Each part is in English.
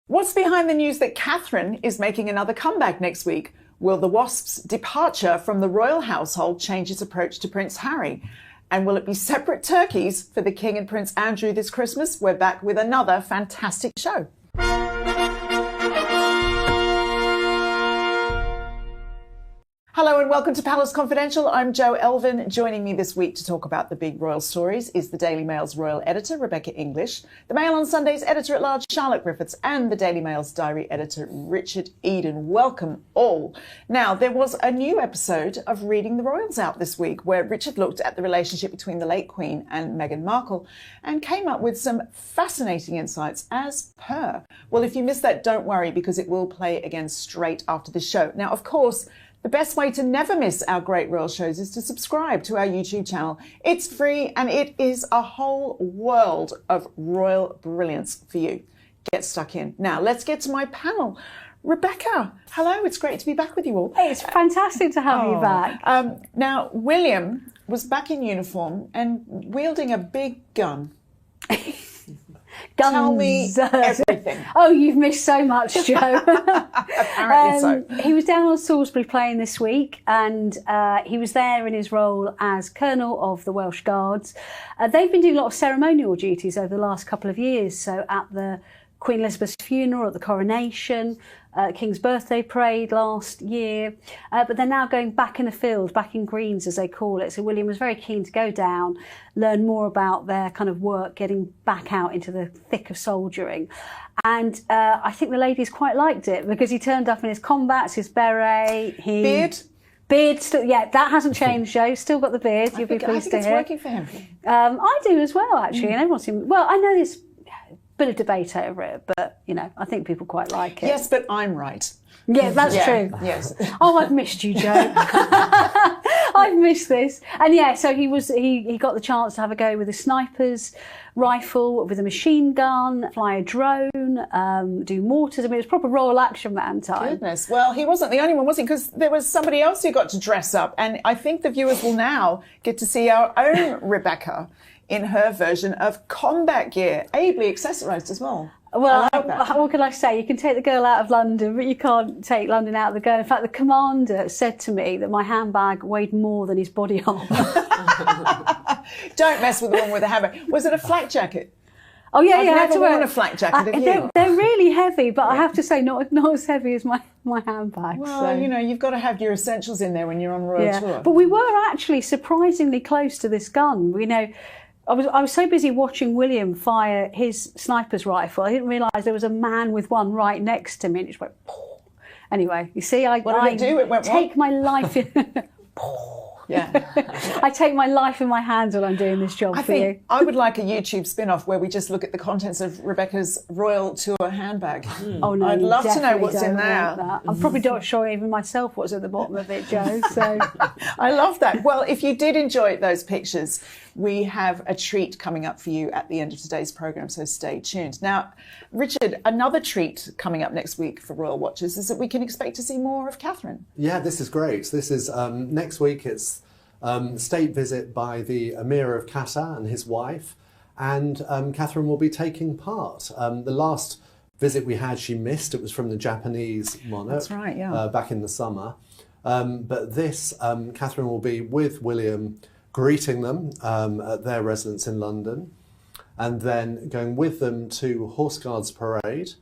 What's behind the news that Catherine is making another comeback next week? Will the Wasp's departure from the royal household change its approach to Prince Harry? And will it be separate turkeys for the King and Prince Andrew this Christmas? We're back with another fantastic show. Hello and welcome to Palace Confidential. I'm Jo Elvin. Joining me this week to talk about the big royal stories is the Daily Mail's royal editor, Rebecca English, the Mail on Sunday's editor-at-large, Charlotte Griffiths, and the Daily Mail's diary editor, Richard Eden. Welcome all. Now, there was a new episode of Reading the Royals out this week where Richard looked at the relationship between the late Queen and Meghan Markle and came up with some fascinating insights as per. Well, if you missed that, don't worry, because it will play again straight after the show. Now, of course, the best way to never miss our great royal shows is to subscribe to our YouTube channel. It's free and it is a whole world of royal brilliance for you. Get stuck in. Now, let's get to my panel. Rebecca, hello, it's great to be back with you all. Hey, it's fantastic to have you back. Now, William was back in uniform and wielding a big gun. Guns. Tell me everything. Oh, you've missed so much, Jo. Apparently so. He was down on Salisbury playing this week, and he was there in his role as Colonel of the Welsh Guards. They've been doing a lot of ceremonial duties over the last couple of years. So at the Queen Elizabeth's funeral, at the coronation, King's birthday parade last year, but they're now going back in the field, back in Greens as they call it. So William was very keen to go down, learn more about their kind of work, getting back out into the thick of soldiering. And I think the ladies quite liked it because he turned up in his combats, his beret. Beard, still, yeah, that hasn't changed, Jo. Still got the beard. You'll be pleased to hear. I think it's working for him. I do as well, actually, and everyone seems. Well, I know there's bit of debate over it, but you know, I think people quite like it. Yes, but I'm right. Yeah, that's true. Yes. Oh, I've missed you, Jo. I've missed this. And yeah, so he got the chance to have a go with a sniper's rifle, with a machine gun, fly a drone, do mortars. I mean, it was proper Royal Action Man time. Goodness. Well, he wasn't the only one, was he? Because there was somebody else who got to dress up. And I think the viewers will now get to see our own Rebecca in her version of combat gear, ably accessorised as well. Well, what can I say? You can take the girl out of London, but you can't take London out of the girl. In fact, the commander said to me that my handbag weighed more than his body armour. Don't mess with the one with the handbag. Was it a flak jacket? Oh yeah, I've never worn a flak jacket. They're really heavy, but I have to say, not as heavy as my handbag. Well, so. you know, you've got to have your essentials in there when you're on royal tour. But we were actually surprisingly close to this gun. You know, I was so busy watching William fire his sniper's rifle, I didn't realise there was a man with one right next to me, and it just went. Poof. Anyway, you see, I take my life in. Yeah. I take my life in my hands when I'm doing this job for you. I would like a YouTube spin-off where we just look at the contents of Rebecca's royal tour handbag. Oh no, I'd love to know what's in there. I'm probably not sure even myself what's at the bottom of it, Jo. So I love that. Well, if you did enjoy those pictures, we have a treat coming up for you at the end of today's programme, so stay tuned. Now, Richard, another treat coming up next week for Royal Watchers is that we can expect to see more of Catherine. Yeah, this is great. This is next week. It's state visit by the Emir of Qatar and his wife, and Catherine will be taking part. The last visit we had, she missed. It was from the Japanese monarch. That's right, yeah. Back in the summer. But this, Catherine will be with William, greeting them at their residence in London, and then going with them to Horse Guards Parade,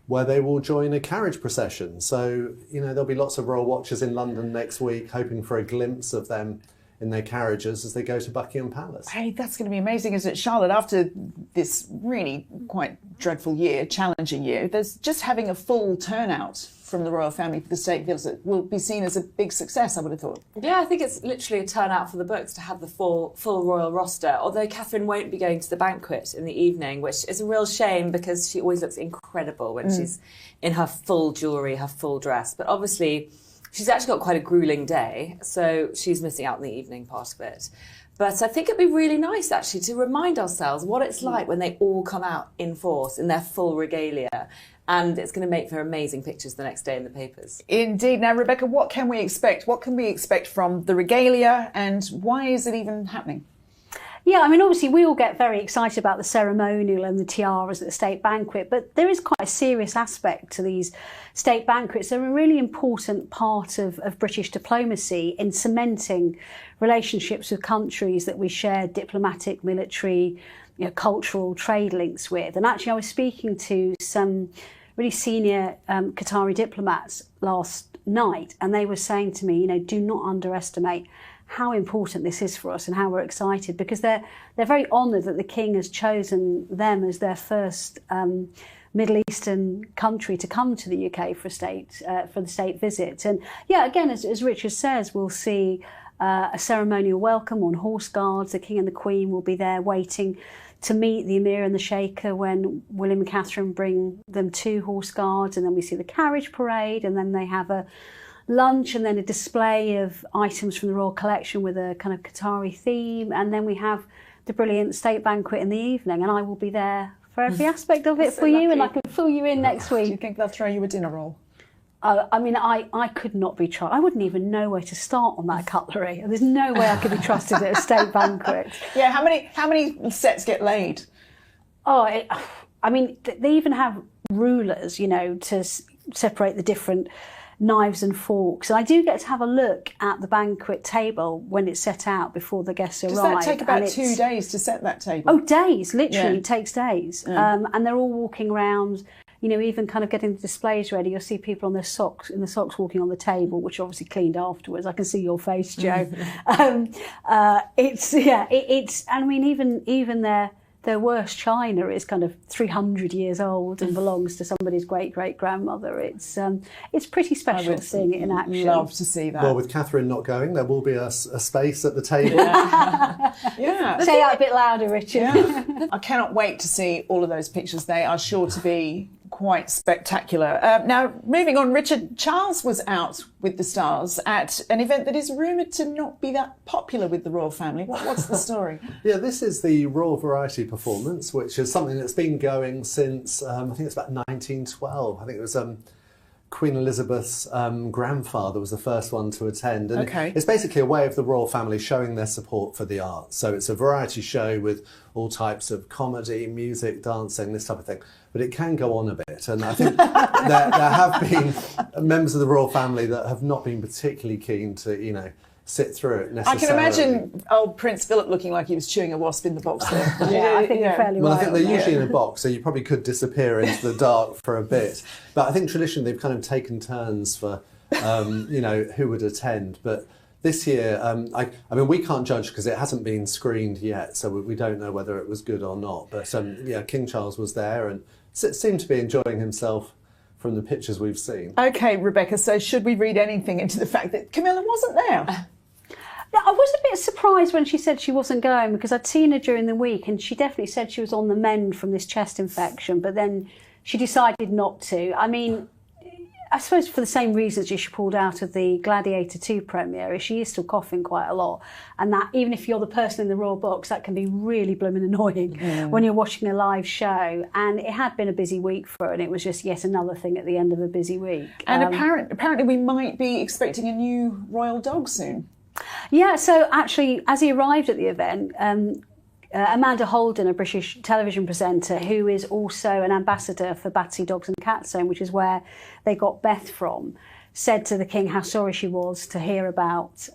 where they will join a carriage procession. So, you know, there'll be lots of royal watchers in London next week, hoping for a glimpse of them in their carriages as they go to Buckingham Palace. Hey, that's going to be amazing, isn't it, Charlotte? After this really quite dreadful year, challenging year, there's just having a full turnout from the royal family for the state visit will be seen as a big success, I would have thought. Yeah, I think it's literally a turnout for the books to have the full royal roster, although Catherine won't be going to the banquet in the evening, which is a real shame because she always looks incredible when she's in her full jewellery, her full dress. But obviously, she's actually got quite a gruelling day, so she's missing out on the evening part of it. But I think it'd be really nice, actually, to remind ourselves what it's like when they all come out in force in their full regalia. And it's going to make for amazing pictures the next day in the papers. Indeed. Now, Rebecca, what can we expect? What can we expect from the regalia, and why is it even happening? Yeah, I mean, obviously we all get very excited about the ceremonial and the tiaras at the state banquet, but there is quite a serious aspect to these state banquets. They're a really important part of British diplomacy in cementing relationships with countries that we share diplomatic, military, cultural, trade links with. And actually I was speaking to some really senior Qatari diplomats last night, and they were saying to me, do not underestimate how important this is for us and how we're excited, because they're very honoured that the King has chosen them as their first Middle Eastern country to come to the UK for the state visit. And yeah, again, as Richard says, we'll see a ceremonial welcome on horse guards. The King and the Queen will be there waiting to meet the Emir and the Shaker when William and Catherine bring them to horse guards, and then we see the carriage parade, and then they have a lunch and then a display of items from the Royal Collection with a kind of Qatari theme, and then we have the brilliant state banquet in the evening, and I will be there for every aspect of it for you, and I can fill you in next week. Do you think they'll throw you a dinner roll? I mean, I could not be trusted. I wouldn't even know where to start on that cutlery. There's no way I could be trusted at a state banquet. Yeah, how many sets get laid? I mean, they even have rulers, to separate the different knives and forks. And I do get to have a look at the banquet table when it's set out before the guests arrive. Does that take about 2 days to set that table? Oh, days, literally, it takes days. And they're all walking around, even kind of getting the displays ready. You'll see people in the socks walking on the table, which are obviously cleaned afterwards. I can see your face, Joe. I mean, even their worst china is kind of 300 years old and belongs to somebody's great-great-grandmother. It's pretty special seeing it in action. I'd love to see that. Well, with Catherine not going, there will be a space at the table. Yeah. Say that a bit louder, Richard. Yeah. I cannot wait to see all of those pictures. They are sure to be quite spectacular. Now, moving on, Richard, Charles was out with the stars at an event that is rumoured to not be that popular with the royal family. What's the story? Yeah, this is the Royal Variety Performance, which is something that's been going since, I think it's about 1912. I think it was Queen Elizabeth's grandfather was the first one to attend. And it's basically a way of the royal family showing their support for the arts. So it's a variety show with all types of comedy, music, dancing, this type of thing. But it can go on a bit. And I think there have been members of the royal family that have not been particularly keen to, sit through it necessarily. I can imagine old Prince Philip looking like he was chewing a wasp in the box there. Yeah, I think you're fairly Well, right. I think they're usually in a box, so you probably could disappear into the dark for a bit. But I think traditionally they've kind of taken turns for, who would attend. But this year, I mean, we can't judge because it hasn't been screened yet, so we don't know whether it was good or not. But King Charles was there and seemed to be enjoying himself from the pictures we've seen. Okay, Rebecca, so should we read anything into the fact that Camilla wasn't there? I was a bit surprised when she said she wasn't going, because I'd seen her during the week and she definitely said she was on the mend from this chest infection, but then she decided not to. I mean, I suppose for the same reasons she pulled out of the Gladiator 2 premiere, she is still coughing quite a lot. And that, even if you're the person in the royal box, that can be really blooming annoying when you're watching a live show. And it had been a busy week for her, and it was just yet another thing at the end of a busy week. And apparently we might be expecting a new royal dog soon. Yeah, so actually, as he arrived at the event, Amanda Holden, a British television presenter who is also an ambassador for Battersea Dogs and Cats Zone, which is where they got Beth from, said to the King how sorry she was to hear about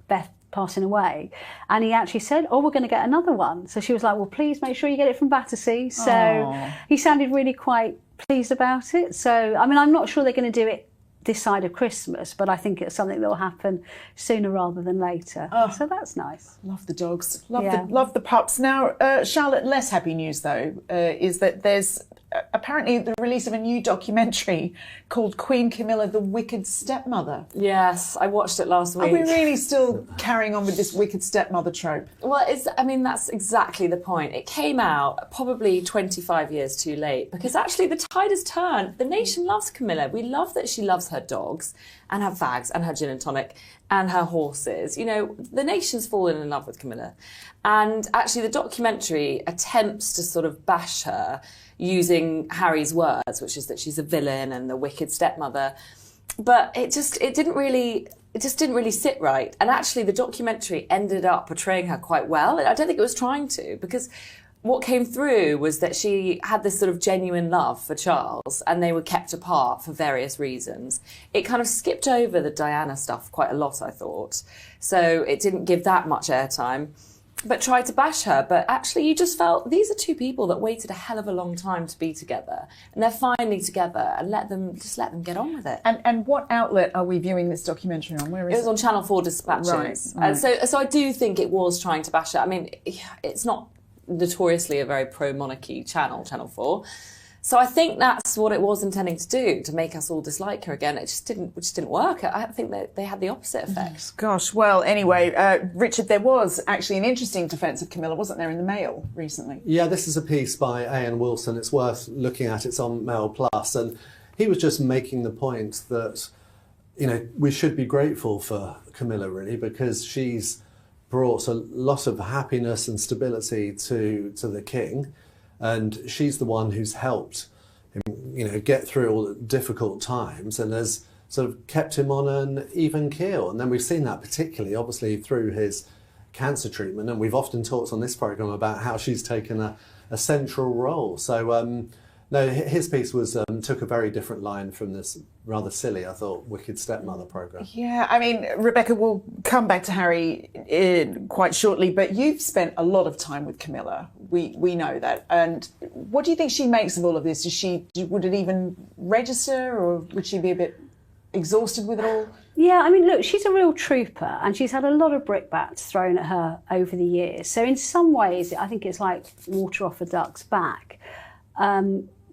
Beth passing away. And he actually said, we're going to get another one. So she was like, well, please make sure you get it from Battersea. So he sounded really quite pleased about it. So, I mean, I'm not sure they're going to do it this side of Christmas, but I think it's something that will happen sooner rather than later. So that's nice. Love the dogs. Love the pups. Now, Charlotte, less happy news though, is that there's apparently the release of a new documentary called Queen Camilla, the Wicked Stepmother. Yes, I watched it last week. Are we really still carrying on with this wicked stepmother trope? Well, that's exactly the point. It came out probably 25 years too late, because actually the tide has turned. The nation loves Camilla. We love that she loves her dogs and her fags and her gin and tonic and her horses. The nation's fallen in love with Camilla. And actually the documentary attempts to sort of bash her using Harry's words, which is that she's a villain and the wicked stepmother. but it just didn't really sit right. And actually, the documentary ended up portraying her quite well. I don't think it was trying to, because what came through was that she had this sort of genuine love for Charles, and they were kept apart for various reasons. It kind of skipped over the Diana stuff quite a lot, I thought. So it didn't give that much airtime, but tried to bash her. But actually, you just felt these are two people that waited a hell of a long time to be together, and they're finally together, and let them get on with it. And what outlet are we viewing this documentary on? Where is it? It was on Channel 4 Dispatches. Right. And so I do think it was trying to bash her. I mean, it's not notoriously a very pro-monarchy channel, Channel 4. So I think that's what it was intending to do, to make us all dislike her again. It just didn't work. I think that they had the opposite effect. Gosh, well, anyway, Richard, there was actually an interesting defence of Camilla, wasn't there, in the Mail recently? Yeah, this is a piece by A.N. Wilson. It's worth looking at. It's on Mail Plus, and he was just making the point that, you know, we should be grateful for Camilla, really, because she's brought a lot of happiness and stability to the king, and she's the one who's helped him, you know, get through all the difficult times and has sort of kept him on an even keel. And then we've seen that particularly, obviously, through his cancer treatment, and we've often talked on this programme about how she's taken a central role. So no, his piece was took a very different line from this rather silly, I thought, Wicked Stepmother programme. Yeah, I mean, Rebecca, we'll come back to Harry quite shortly, but you've spent a lot of time with Camilla. We know that. And what do you think she makes of all of this? Would it even register, or would she be a bit exhausted with it all? Yeah, I mean, look, she's a real trooper, and she's had a lot of brickbats thrown at her over the years. So in some ways, I think it's like water off a duck's back.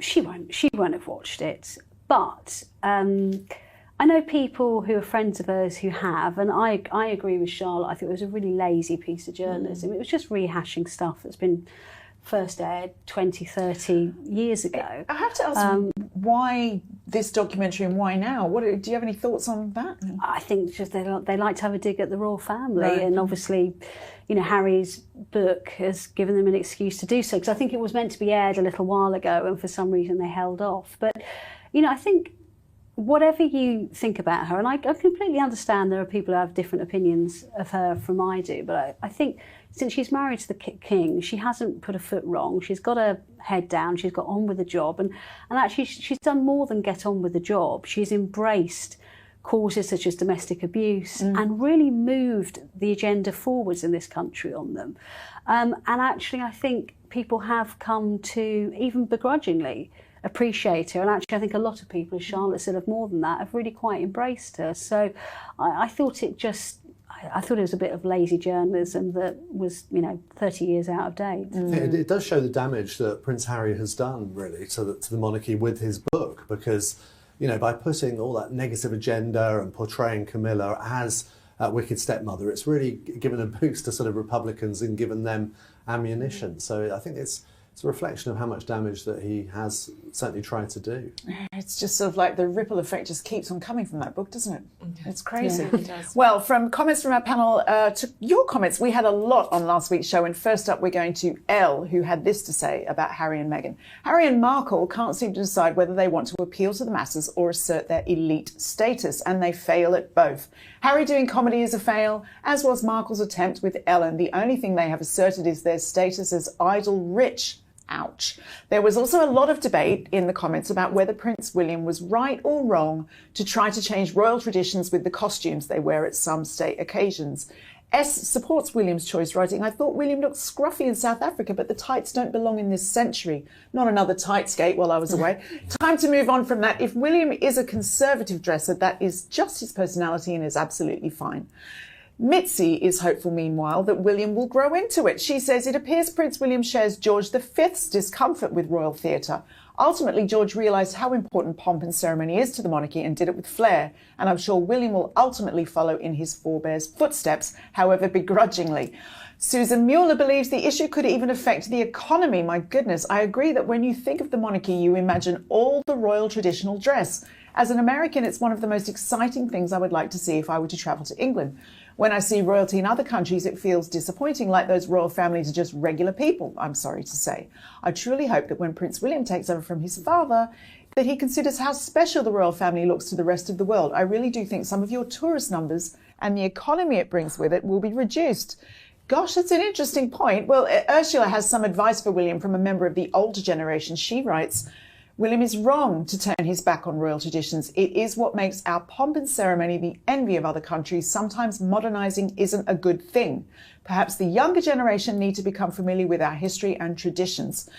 She won't have watched it, but I know people who are friends of hers who have, and I agree with Charlotte. I think it was a really lazy piece of journalism. It was just rehashing stuff that's been first aired 20, 30 years ago. I have to ask, why this documentary and why now? Do you have any thoughts on that? I think just they like to have a dig at the royal family, right. And obviously, you know, Harry's book has given them an excuse to do so, because I think it was meant to be aired a little while ago, and for some reason they held off. But, you know, I think whatever you think about her, and I completely understand there are people who have different opinions of her from I do, but I think since she's married to the king, she hasn't put a foot wrong. She's got her head down. She's got on with the job. And actually, she's done more than get on with the job. She's embraced causes such as domestic abuse and really moved the agenda forwards in this country on them. And actually, I think people have come to, even begrudgingly, appreciate her. And actually, I think a lot of people, as Charlotte said, of more than that, have really quite embraced her. So I thought it was a bit of lazy journalism that was, you know, 30 years out of date. It does show the damage that Prince Harry has done, really, to the monarchy with his book, because, you know, by putting all that negative agenda and portraying Camilla as a wicked stepmother, it's really given a boost to sort of Republicans and given them ammunition. So I think it's a reflection of how much damage that he has certainly tried to do. It's just sort of like the ripple effect just keeps on coming from that book, doesn't it? It's crazy. Yeah, it does. Well, from comments from our panel to your comments, we had a lot on last week's show. And first up, we're going to Elle, who had this to say about Harry and Meghan. Harry and Markle can't seem to decide whether they want to appeal to the masses or assert their elite status, and they fail at both. Harry doing comedy is a fail, as was Markle's attempt with Ellen. The only thing they have asserted is their status as idle rich. Ouch. There was also a lot of debate in the comments about whether Prince William was right or wrong to try to change royal traditions with the costumes they wear at some state occasions. S supports William's choice, writing, I thought William looked scruffy in South Africa, but the tights don't belong in this century. Not another tight skate while I was away. Time to move on from that. If William is a conservative dresser, that is just his personality and is absolutely fine. Mitzi is hopeful, meanwhile, that William will grow into it. She says it appears Prince William shares George V's discomfort with royal theatre. Ultimately, George realised how important pomp and ceremony is to the monarchy and did it with flair. And I'm sure William will ultimately follow in his forebears' footsteps, however begrudgingly. Susan Mueller believes the issue could even affect the economy. My goodness, I agree that when you think of the monarchy, you imagine all the royal traditional dress. As an American, it's one of the most exciting things I would like to see if I were to travel to England. When I see royalty in other countries, it feels disappointing, like those royal families are just regular people, I'm sorry to say. I truly hope that when Prince William takes over from his father, that he considers how special the royal family looks to the rest of the world. I really do think some of your tourist numbers and the economy it brings with it will be reduced. Gosh, that's an interesting point. Well, Ursula has some advice for William from a member of the older generation. She writes, William is wrong to turn his back on royal traditions. It is what makes our pomp and ceremony the envy of other countries. Sometimes modernising isn't a good thing. Perhaps the younger generation need to become familiar with our history and traditions.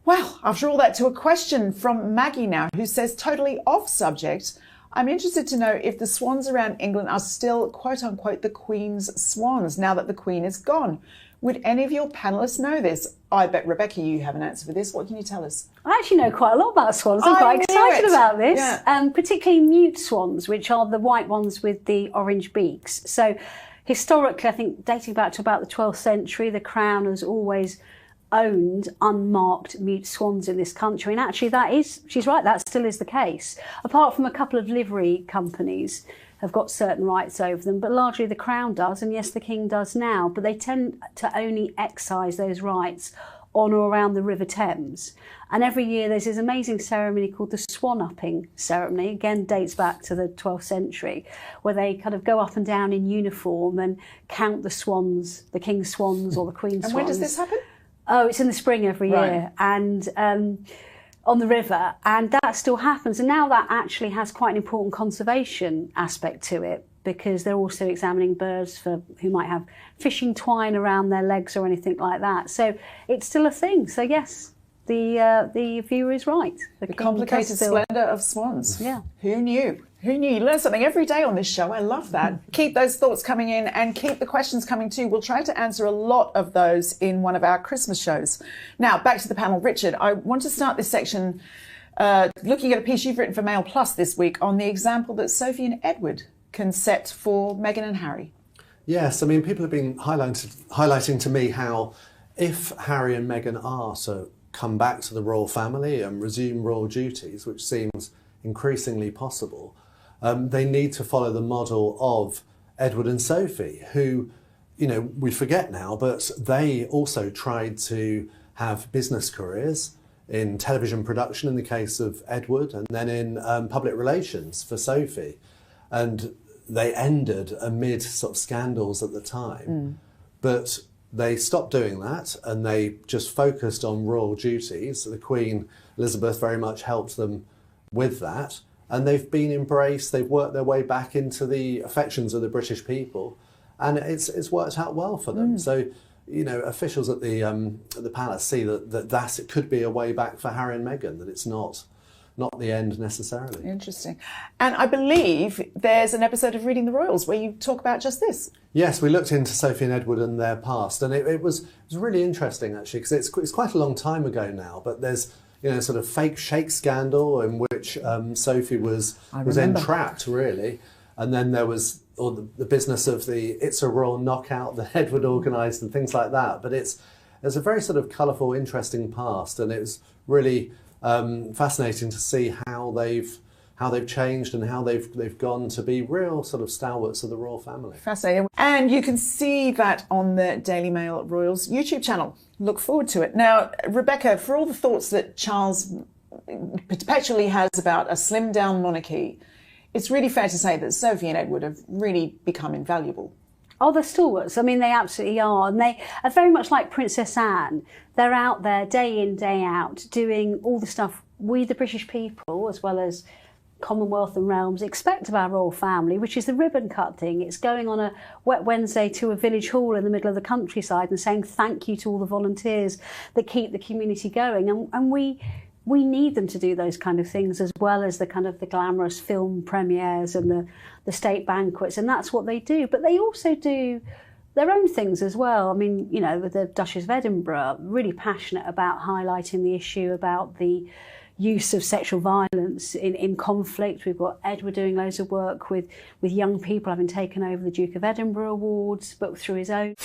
Well, after all that, to a question from Maggie now, who says, totally off subject, I'm interested to know if the swans around England are still, quote unquote, the Queen's swans, now that the Queen is gone. Would any of your panellists know this? I bet, Rebecca, you have an answer for this. What can you tell us? I actually know quite a lot about swans. I'm quite excited about this, particularly mute swans, which are the white ones with the orange beaks. So historically, I think dating back to about the 12th century, the Crown has always owned unmarked mute swans in this country. And actually she's right, that still is the case. Apart from a couple of livery companies have got certain rights over them, but largely the Crown does, and yes, the King does now, but they tend to only excise those rights on or around the River Thames. And every year there's this amazing ceremony called the swan-upping ceremony, again dates back to the 12th century, where they kind of go up and down in uniform and count the swans, the King's swans or the Queen's swans. And when does this happen? Oh, it's in the spring every year, and on the river, and that still happens. And now that actually has quite an important conservation aspect to it, because they're also examining birds who might have fishing twine around their legs or anything like that. So it's still a thing. So yes, the viewer is right. The complicated splendour of swans. Yeah. Who knew? Who knew? You learn something every day on this show. I love that. Keep those thoughts coming in and keep the questions coming too. We'll try to answer a lot of those in one of our Christmas shows. Now, back to the panel. Richard, I want to start this section looking at a piece you've written for Mail Plus this week on the example that Sophie and Edward can set for Meghan and Harry. Yes, I mean, people have been highlighting to me how if Harry and Meghan are to come back to the royal family and resume royal duties, which seems increasingly possible, they need to follow the model of Edward and Sophie, who, you know, we forget now, but they also tried to have business careers in television production in the case of Edward, and then in public relations for Sophie. And they ended amid sort of scandals at the time. But they stopped doing that and they just focused on royal duties. The Queen Elizabeth very much helped them with that. And they've been embraced, they've worked their way back into the affections of the British people, and it's worked out well for them. So, you know, officials at the palace see that it could be a way back for Harry and Meghan, that it's not the end necessarily. Interesting. And I believe there's an episode of Reading the Royals where you talk about just this. Yes, we looked into Sophie and Edward and their past, and it was really interesting actually, because it's quite a long time ago now, but there's, you know, sort of fake shake scandal in which Sophie was entrapped, really. And then there was the business of the It's a Royal Knockout that Edward organised and things like that. But it's a very sort of colourful, interesting past, and it was really fascinating to see how they've changed and how they've gone to be real sort of stalwarts of the royal family. Fascinating. And you can see that on the Daily Mail Royals YouTube channel. Look forward to it. Now, Rebecca, for all the thoughts that Charles perpetually has about a slimmed down monarchy, it's really fair to say that Sophie and Edward have really become invaluable. Oh, they're stalwarts. I mean, they absolutely are. And they are very much like Princess Anne. They're out there day in, day out, doing all the stuff we, the British people, as well as Commonwealth and realms, expect of our royal family, which is the ribbon cutting. It's going on a wet Wednesday to a village hall in the middle of the countryside and saying thank you to all the volunteers that keep the community going. And we need them to do those kind of things, as well as the kind of the glamorous film premieres and the state banquets, and that's what they do. But they also do their own things as well. I mean, you know, with the Duchess of Edinburgh, really passionate about highlighting the issue about the use of sexual violence in conflict. We've got Edward doing loads of work with young people, having taken over the Duke of Edinburgh Awards, but through his own